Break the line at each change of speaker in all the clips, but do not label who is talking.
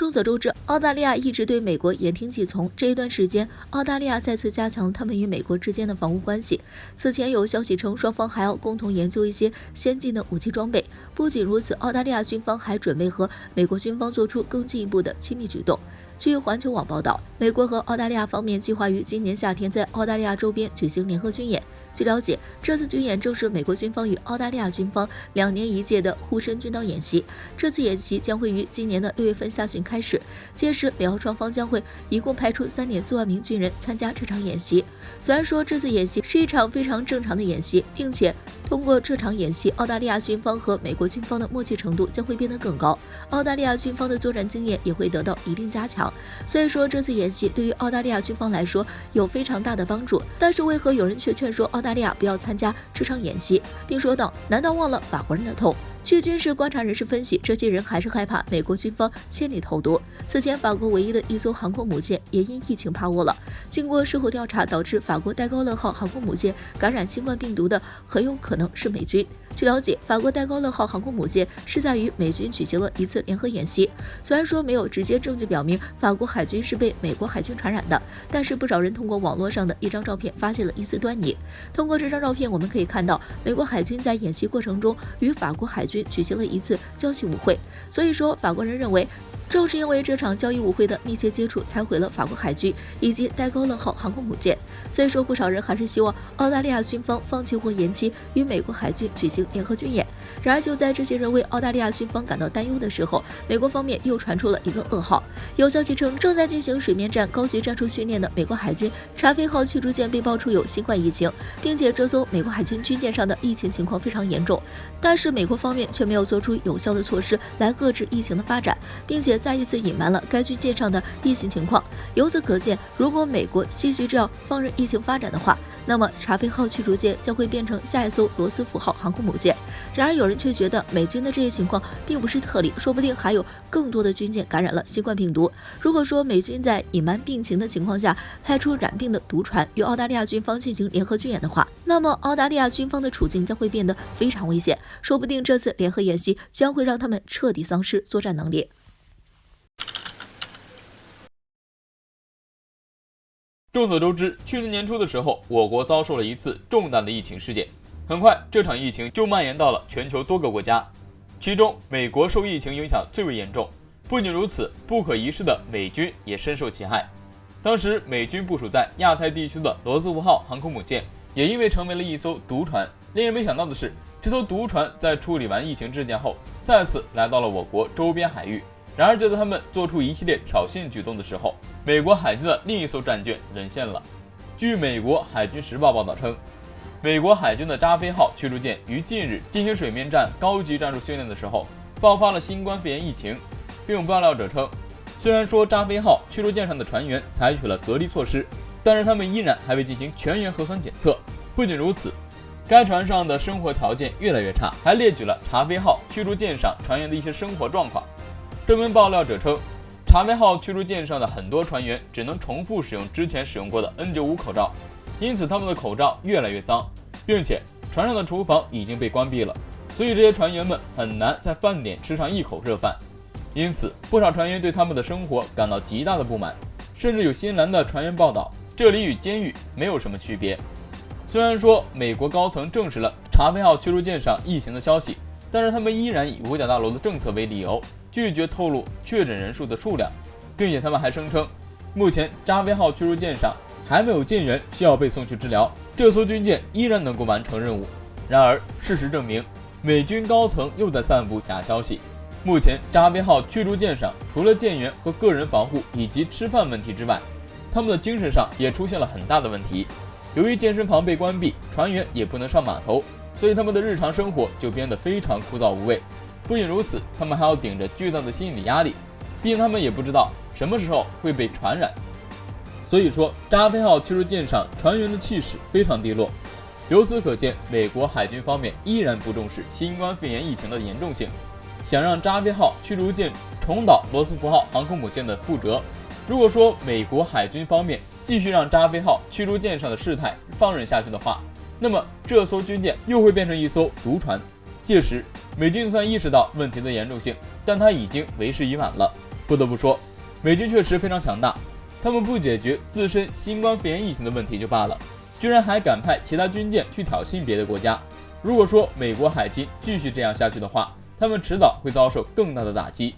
众所周知，澳大利亚一直对美国言听计从。这一段时间，澳大利亚再次加强他们与美国之间的防务关系。此前有消息称，双方还要共同研究一些先进的武器装备。不仅如此，澳大利亚军方还准备和美国军方做出更进一步的亲密举动。据环球网报道，美国和澳大利亚方面计划于今年夏天在澳大利亚周边举行联合军演。据了解，这次军演正是美国军方与澳大利亚军方2年一届的护身军岛演习。这次演习将会于今年的6月份下旬开始，届时美澳双方将会一共派出3.4万名军人参加这场演习。虽然说这次演习是一场非常正常的演习，并且通过这场演习，澳大利亚军方和美国军方的默契程度将会变得更高，澳大利亚军方的作战经验也会得到一定加强。所以说，这次演习对于澳大利亚军方来说有非常大的帮助。但是为何有人却劝说澳大利亚不要参加这场演习，并说道：“难道忘了法国人的痛？”据军事观察人士分析，这些人还是害怕美国军方千里投毒。此前，法国唯一的一艘航空母舰也因疫情趴窝了。经过事后调查，导致法国戴高乐号航空母舰感染新冠病毒的很有可能是美军。据了解，法国戴高乐号航空母舰是在与美军举行了一次联合演习。虽然说没有直接证据表明法国海军是被美国海军传染的，但是不少人通过网络上的一张照片发现了疑似端倪。通过这张照片，我们可以看到美国海军在演习过程中与法国海军举行了一次交际舞会。所以说，法国人认为正是因为这场交易舞会的密切接触，才毁了法国海军以及戴高乐号航空母舰。所以说，不少人还是希望澳大利亚军方放弃或延期与美国海军举行联合军演。然而，就在这些人为澳大利亚军方感到担忧的时候，美国方面又传出了一个噩耗。有消息称，正在进行水面战高级战术训练的美国海军查菲号驱逐舰被爆出有新冠疫情，并且这艘美国海军军舰上的疫情情况非常严重。但是美国方面却没有做出有效的措施来遏制疫情的发展，并且再一次隐瞒了该军舰上的疫情情况。由此可见，如果美国继续这样放任疫情发展的话，那么查菲号驱逐舰将会变成下一艘罗斯福号航空母舰。然而有人却觉得美军的这些情况并不是特例，说不定还有更多的军舰感染了新冠病毒。如果说美军在隐瞒病情的情况下派出染病的毒船与澳大利亚军方进行联合军演的话，那么澳大利亚军方的处境将会变得非常危险，说不定这次联合演习将会让他们彻底丧失作战能力。
众所周知，去年年初的时候，我国遭受了一次重大的疫情事件，很快这场疫情就蔓延到了全球多个国家，其中美国受疫情影响最为严重。不仅如此，不可一世的美军也深受其害。当时美军部署在亚太地区的罗斯福号航空母舰也因为成为了一艘毒船。令人没想到的是，这艘毒船在处理完疫情事件后，再次来到了我国周边海域。然而就在他们做出一系列挑衅举动的时候，美国海军的另一艘战舰沦陷了。据美国海军时报报道称，美国海军的扎菲号驱逐舰于近日进行水面战高级战术训练的时候，爆发了新冠肺炎疫情。并有爆料者称，虽然说扎菲号驱逐舰上的船员采取了隔离措施，但是他们依然还未进行全员核酸检测。不仅如此，该船上的生活条件越来越差，还列举了查菲号驱逐舰上船员的一些生活状况。这名爆料者称，查菲号驱逐舰上的很多船员只能重复使用之前使用过的 N95 口罩，因此他们的口罩越来越脏，并且船上的厨房已经被关闭了，所以这些船员们很难在饭点吃上一口热饭。因此不少船员对他们的生活感到极大的不满，甚至有新兰的船员报道，这里与监狱没有什么区别。虽然说美国高层证实了查菲号驱逐舰上疫情的消息，但是他们依然以五角大楼的政策为理由，拒绝透露确诊人数的数量，并且他们还声称，目前扎菲号驱逐舰上还没有舰员需要被送去治疗，这艘军舰依然能够完成任务。然而事实证明，美军高层又在散布假消息。目前扎菲号驱逐舰上除了舰员和个人防护以及吃饭问题之外，他们的精神上也出现了很大的问题。由于健身房被关闭，船员也不能上码头，所以他们的日常生活就变得非常枯燥无味。不仅如此，他们还要顶着巨大的心理压力，毕竟他们也不知道什么时候会被传染。所以说，扎菲号驱逐舰上船员的气势非常低落。由此可见，美国海军方面依然不重视新冠肺炎疫情的严重性，想让扎菲号驱逐舰重蹈罗斯福号航空母舰的覆辙。如果说美国海军方面继续让扎菲号驱逐舰上的事态放任下去的话，那么这艘军舰又会变成一艘毒船。届时美军算意识到问题的严重性，但它已经为时已晚了。不得不说，美军确实非常强大，他们不解决自身新冠肺炎疫情的问题就罢了，居然还敢派其他军舰去挑衅别的国家。如果说美国海军继续这样下去的话，他们迟早会遭受更大的打击。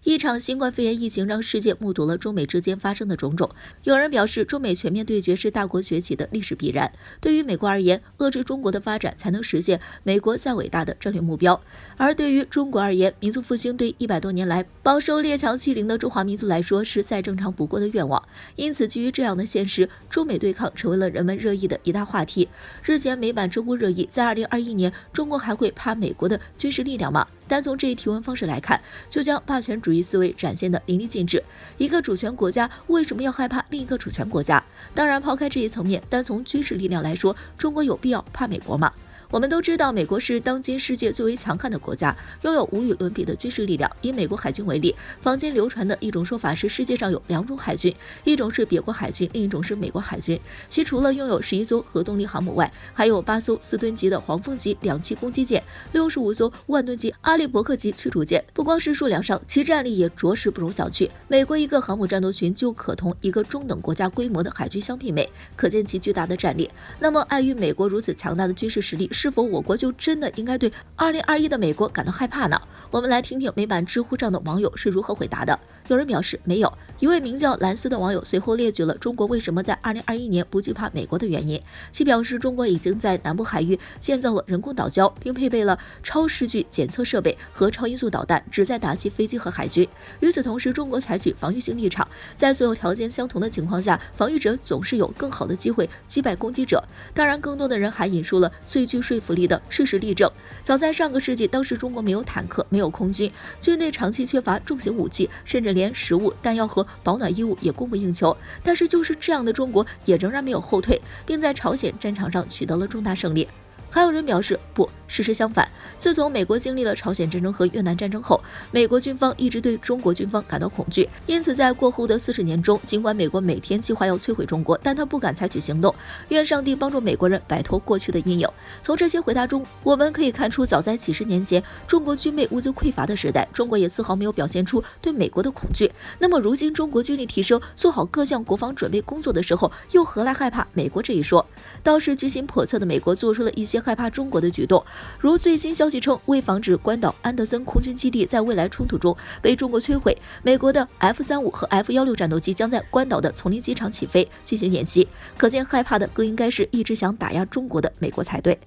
一场新冠肺炎疫情让世界目睹了中美之间发生的种种。有人表示，中美全面对决是大国崛起的历史必然。对于美国而言，遏制中国的发展才能实现美国再伟大的战略目标；而对于中国而言，民族复兴对100多年来饱受列强欺凌的中华民族来说是再正常不过的愿望。因此，基于这样的现实，中美对抗成为了人们热议的一大话题。日前美版知乎热议，在2021年，中国还会怕美国的军事力量吗？单从这一提问方式来看，就将霸权主义思维展现得淋漓尽致。一个主权国家为什么要害怕另一个主权国家？当然，抛开这一层面，单从军事力量来说，中国有必要怕美国吗？我们都知道，美国是当今世界最为强悍的国家，拥有无与伦比的军事力量。以美国海军为例，坊间流传的一种说法是，世界上有2种海军，一种是别国海军，另一种是美国海军。其除了拥有11艘核动力航母外，还有8艘4吨级的黄蜂级2栖攻击舰，65艘万吨级阿利伯克级驱逐舰。不光是数量上，其战力也着实不容小觑。美国一个航母战斗群就可同一个中等国家规模的海军相媲美，可见其巨大的战力。那么，碍于美国如此强大的军事实力，是否我国就真的应该对2021的美国感到害怕呢？我们来听听美版知乎上的网友是如何回答的。有人表示没有，一位名叫蓝斯的网友随后列举了中国为什么在2021年不惧怕美国的原因。其表示，中国已经在南部海域建造了人工岛礁，并配备了超视距检测设备和超音速导弹，旨在打击飞机和海军。与此同时，中国采取防御性立场，在所有条件相同的情况下，防御者总是有更好的机会击败攻击者。当然，更多的人还引述了最具说服力的事实例证。早在上个世纪，当时中国没有坦克，没有空军，军队长期缺乏重型武器，甚至连食物、弹药和保暖衣物也供不应求。但是就是这样的中国也仍然没有后退，并在朝鲜战场上取得了重大胜利。还有人表示不，事实相反，自从美国经历了朝鲜战争和越南战争后，美国军方一直对中国军方感到恐惧，因此在过后的40年中，尽管美国每天计划要摧毁中国，但他不敢采取行动。愿上帝帮助美国人摆脱过去的阴影。从这些回答中，我们可以看出，早在几十年前，中国军备物资匮乏的时代，中国也丝毫没有表现出对美国的恐惧。那么如今中国军力提升，做好各项国防准备工作的时候，又何来害怕美国这一说？倒是居心叵测的美国做出了一些害怕中国的举动，如最新消息称，为防止关岛安德森空军基地在未来冲突中被中国摧毁，美国的 F-35和 F-16战斗机将在关岛的丛林机场起飞进行演习。可见害怕的更应该是一直想打压中国的美国才对。